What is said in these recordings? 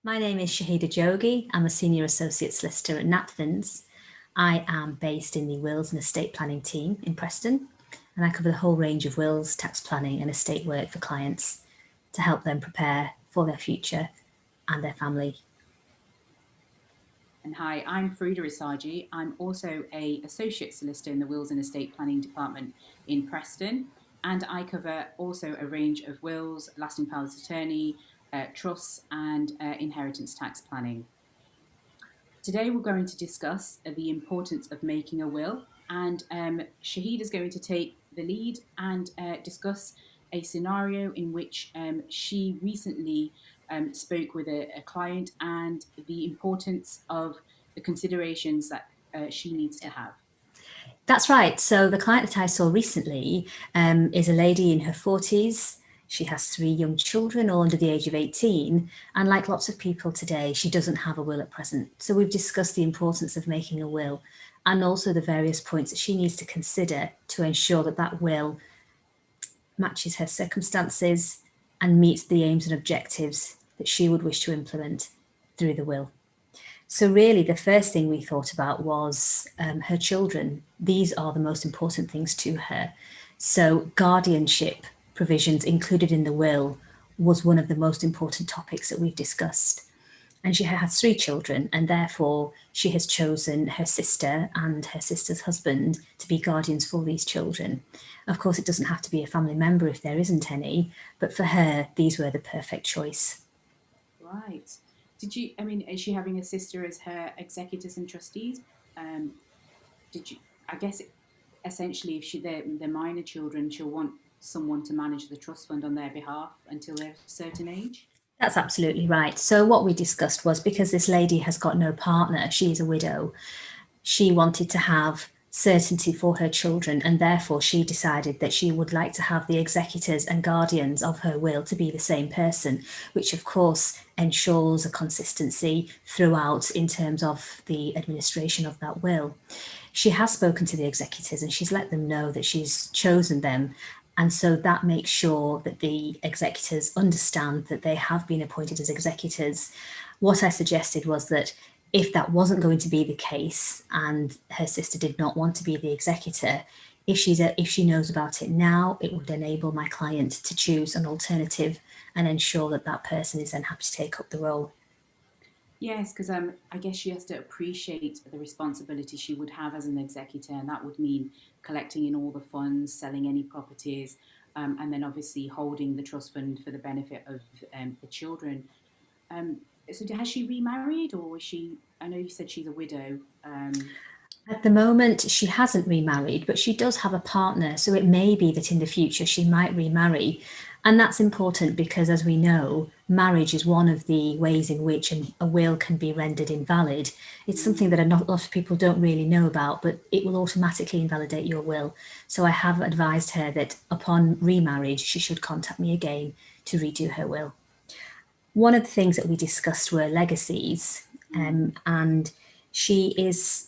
My name is Shahida Jogi. I'm a senior associate solicitor at Napthins. I am based in the wills and estate planning team in Preston, and I cover the whole range of wills, tax planning, and estate work for clients to help them prepare for their future and their family. And hi, I'm Farida Isaji. I'm also a associate solicitor in the Wills and Estate Planning Department in Preston, and I cover also a range of wills, lasting powers of attorney, trusts, and inheritance tax planning. Today, we're going to discuss the importance of making a will, and Shahid is going to take the lead and discuss a scenario in which she recently spoke with a client and the importance of the considerations that she needs to have. That's right. So the client that I saw recently is a lady in her 40s. She has three young children, all under the age of 18. And like lots of people today, she doesn't have a will at present. So we've discussed the importance of making a will and also the various points that she needs to consider to ensure that that will matches her circumstances and meets the aims and objectives that she would wish to implement through the will. So, really, the first thing we thought about was her children. These are the most important things to her. So, guardianship provisions included in the will was one of the most important topics that we've discussed. And she has three children, and therefore she has chosen her sister and her sister's husband to be guardians for these children. Of course, it doesn't have to be a family member if there isn't any, but for her, these were the perfect choice. Right. Is she having a sister as her executors and trustees? Um, did you, I guess, essentially, if they're minor children, she'll want someone to manage the trust fund on their behalf until they're a certain age. That's absolutely right. So, what we discussed was because this lady has got no partner, she is a widow, she wanted to have certainty for her children, and therefore she decided that she would like to have the executors and guardians of her will to be the same person, which of course ensures a consistency throughout in terms of the administration of that will. She has spoken to the executors and she's let them know that she's chosen them. And so that makes sure that the executors understand that they have been appointed as executors. What I suggested was that if that wasn't going to be the case and her sister did not want to be the executor, if she knows about it now, it would enable my client to choose an alternative and ensure that that person is then happy to take up the role. Yes, because I guess she has to appreciate the responsibility she would have as an executor, and that would mean collecting in all the funds, selling any properties, and then obviously holding the trust fund for the benefit of the children. So, has she remarried, or is she? I know you said she's a widow. At the moment, she hasn't remarried, but she does have a partner. So it may be that in the future she might remarry. And that's important because, as we know, marriage is one of the ways in which a will can be rendered invalid. It's something that a lot of people don't really know about, but it will automatically invalidate your will. So I have advised her that upon remarriage, she should contact me again to redo her will. One of the things that we discussed were legacies, and she is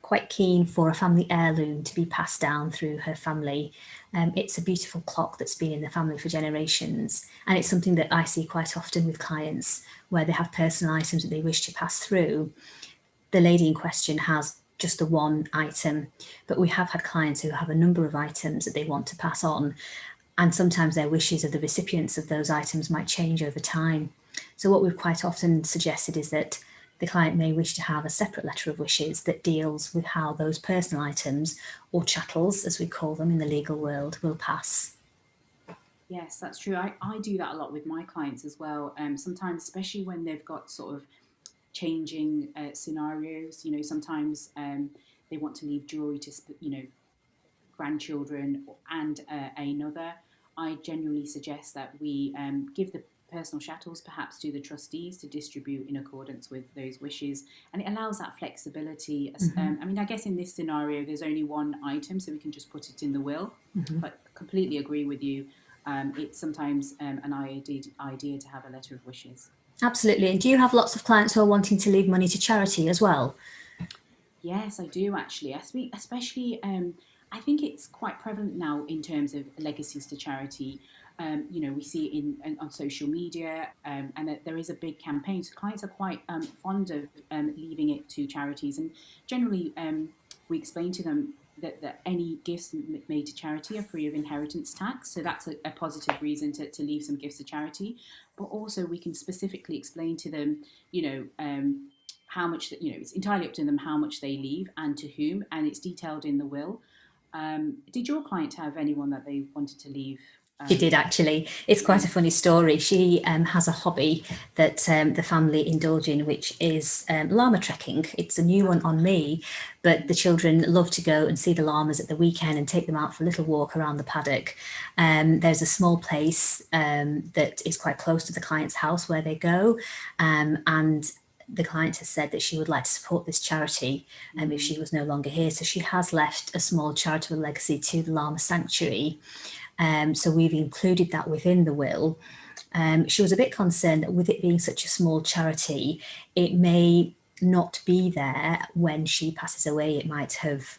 quite keen for a family heirloom to be passed down through her family. It's a beautiful clock that's been in the family for generations, and it's something that I see quite often with clients where they have personal items that they wish to pass through. The lady in question has just the one item, but we have had clients who have a number of items that they want to pass on, and sometimes their wishes of the recipients of those items might change over time. So, what we've quite often suggested is that the client may wish to have a separate letter of wishes that deals with how those personal items, or chattels as we call them in the legal world, will pass. Yes, that's true. I do that a lot with my clients as well. Sometimes, especially when they've got sort of changing scenarios. Sometimes they want to leave jewelry to grandchildren and another. I genuinely suggest that we give the personal chattels perhaps to the trustees to distribute in accordance with those wishes, and it allows that flexibility. I guess in this scenario there's only one item, so we can just put it in the will, but completely agree with you. It's sometimes an idea to have a letter of wishes. Absolutely. And do you have lots of clients who are wanting to leave money to charity as well? Yes, I do actually. Especially, I think it's quite prevalent now in terms of legacies to charity. We see it on social media, and that there is a big campaign. So clients are quite fond of leaving it to charities, and generally we explain to them that any gifts made to charity are free of inheritance tax. So that's a positive reason to leave some gifts to charity. But also we can specifically explain to them, you know. How much that it's entirely up to them how much they leave and to whom, and it's detailed in the will. Did your client have anyone that they wanted to leave? She did actually. It's quite Yeah. a funny story. She has a hobby that the family indulge in, which is llama trekking. It's a new one on me, but the children love to go and see the llamas at the weekend and take them out for a little walk around the paddock. There's a small place that is quite close to the client's house where they go, and the client has said that she would like to support this charity if she was no longer here. So she has left a small charitable legacy to the llama sanctuary. So we've included that within the will. She was a bit concerned that with it being such a small charity, it may not be there when she passes away. It might have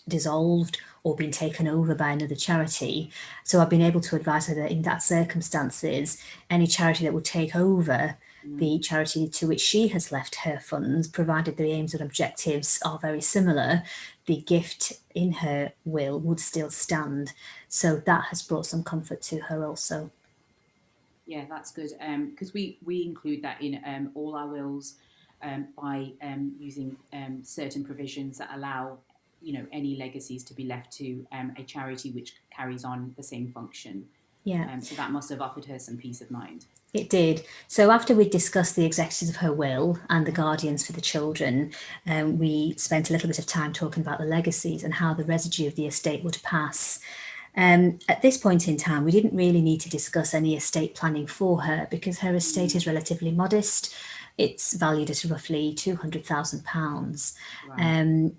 dissolved or been taken over by another charity. So I've been able to advise her that in that circumstances, any charity that would take over the charity to which she has left her funds, provided the aims and objectives are very similar, the gift in her will would still stand. So that has brought some comfort to her also. Yeah, that's good. Because we include that in all our wills by using certain provisions that allow any legacies to be left to a charity which carries on the same function. Yeah. So that must have offered her some peace of mind. It did. So after we discussed the executors of her will and the guardians for the children, we spent a little bit of time talking about the legacies and how the residue of the estate would pass. At this point in time, we didn't really need to discuss any estate planning for her because her estate is relatively modest. It's valued at roughly £200,000. Right.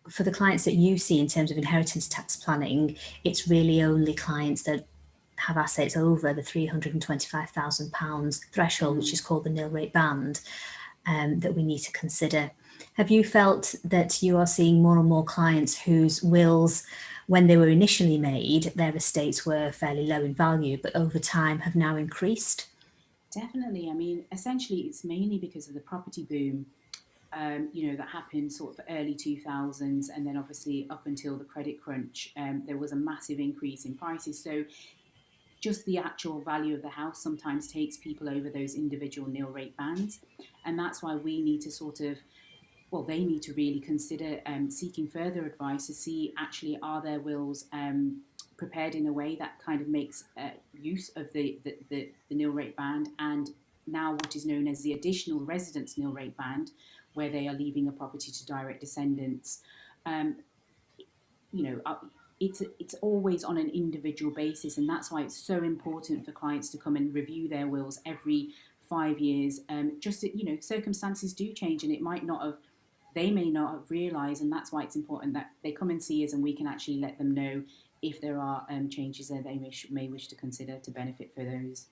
For the clients that you see in terms of inheritance tax planning, it's really only clients that have assets over the £325,000 threshold, which is called the nil rate band, that we need to consider. Have you felt that you are seeing more and more clients whose wills, when they were initially made, their estates were fairly low in value, but over time have now increased? Definitely. I mean, essentially, it's mainly because of the property boom, that happened sort of early 2000s, and then obviously up until the credit crunch, there was a massive increase in prices. So just the actual value of the house sometimes takes people over those individual nil rate bands, and that's why we need to sort of they need to really consider seeking further advice to see actually are their wills prepared in a way that kind of makes use of the nil rate band, and now what is known as the additional residence nil rate band, where they are leaving a property to direct descendants. Um, you know, uh, it's always on an individual basis, and that's why it's so important for clients to come and review their wills every 5 years. Just circumstances do change, and it might not have. They may not have realised, and that's why it's important that they come and see us, and we can actually let them know if there are changes that they may wish to consider to benefit for those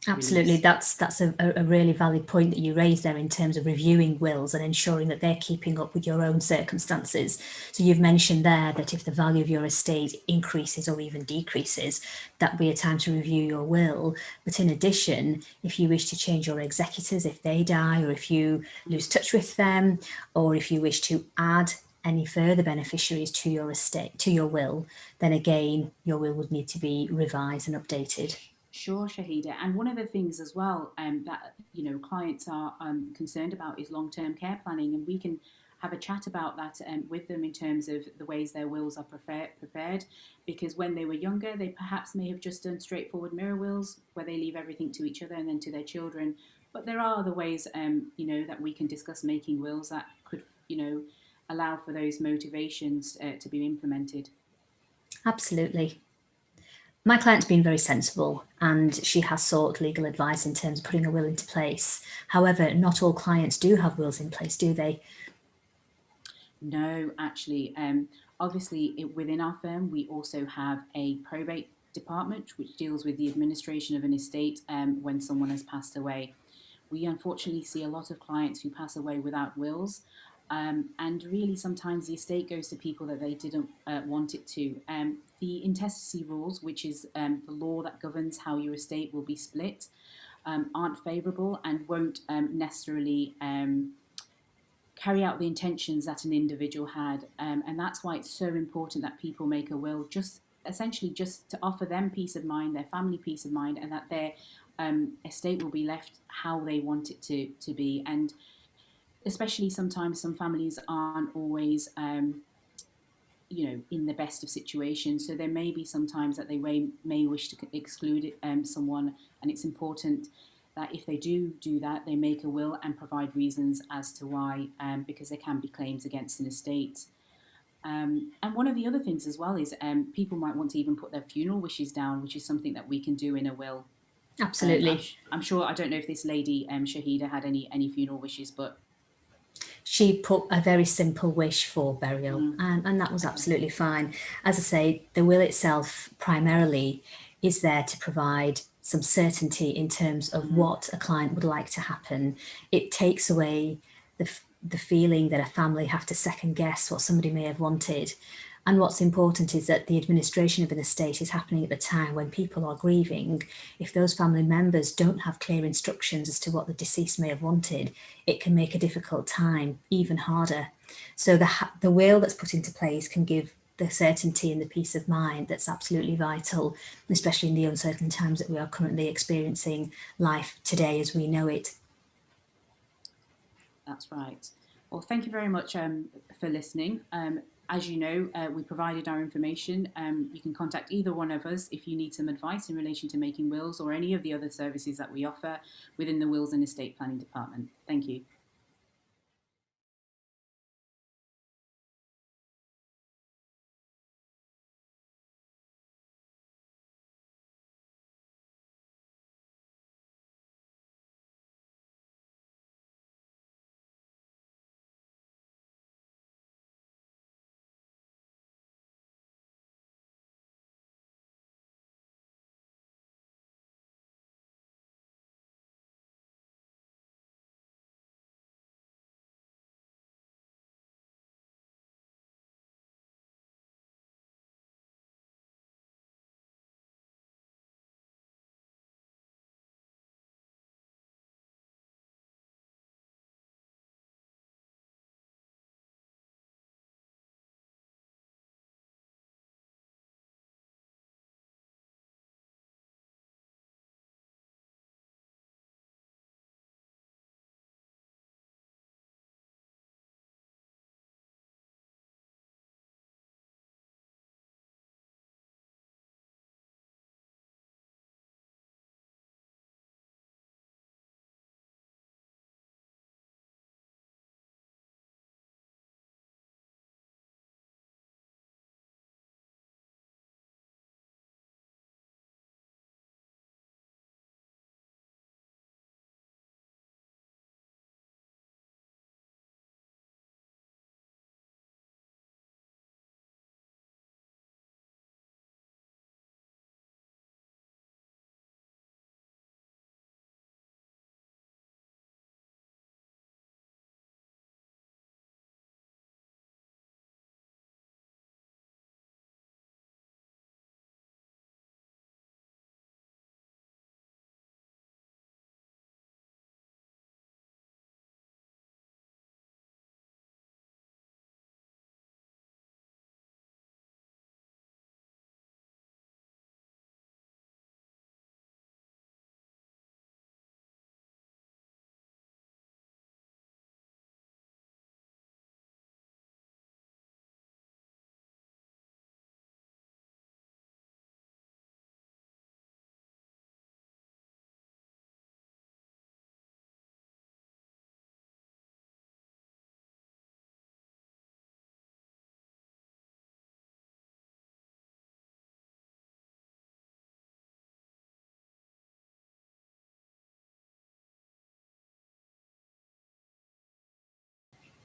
Absolutely, release. that's a really valid point that you raised there in terms of reviewing wills and ensuring that they're keeping up with your own circumstances. So you've mentioned there that if the value of your estate increases or even decreases, that'd be a time to review your will. But in addition, if you wish to change your executors, if they die or if you lose touch with them, or if you wish to add any further beneficiaries to your estate, to your will, then again, your will would need to be revised and updated. Sure, Shahida. And one of the things as well that clients are concerned about is long-term care planning, and we can have a chat about that with them in terms of the ways their wills are prepared. Because when they were younger, they perhaps may have just done straightforward mirror wills where they leave everything to each other and then to their children. But there are other ways, that we can discuss making wills that could, allow for those motivations to be implemented. Absolutely. My client's been very sensible and she has sought legal advice in terms of putting a will into place. However, not all clients do have wills in place, do they? No, actually, obviously, within our firm, we also have a probate department which deals with the administration of an estate when someone has passed away. We unfortunately see a lot of clients who pass away without wills. And really, sometimes the estate goes to people that they didn't want it to. The intestacy rules, which is the law that governs how your estate will be split, aren't favourable and won't necessarily carry out the intentions that an individual had. And that's why it's so important that people make a will, just essentially just to offer them peace of mind, their family peace of mind, and that their estate will be left how they want it to be. And especially sometimes some families aren't always in the best of situations, so there may be sometimes that they may wish to exclude someone, and it's important that if they do that, they make a will and provide reasons as to why, because there can be claims against an estate. And one of the other things as well is people might want to even put their funeral wishes down, which is something that we can do in a will. Absolutely. I'm sure, I don't know if this lady Shahida had any funeral wishes, but She put a very simple wish for burial, and that was okay. absolutely fine. As I say, the will itself primarily is there to provide some certainty in terms of what a client would like to happen. It takes away the feeling that a family have to second guess what somebody may have wanted. And what's important is that the administration of an estate is happening at the time when people are grieving. If those family members don't have clear instructions as to what the deceased may have wanted, it can make a difficult time even harder. So the will that's put into place can give the certainty and the peace of mind that's absolutely vital, especially in the uncertain times that we are currently experiencing life today as we know it. That's right. Well, thank you very much for listening. As you know, we provided our information. You can contact either one of us if you need some advice in relation to making wills or any of the other services that we offer within the Wills and Estate Planning Department. Thank you.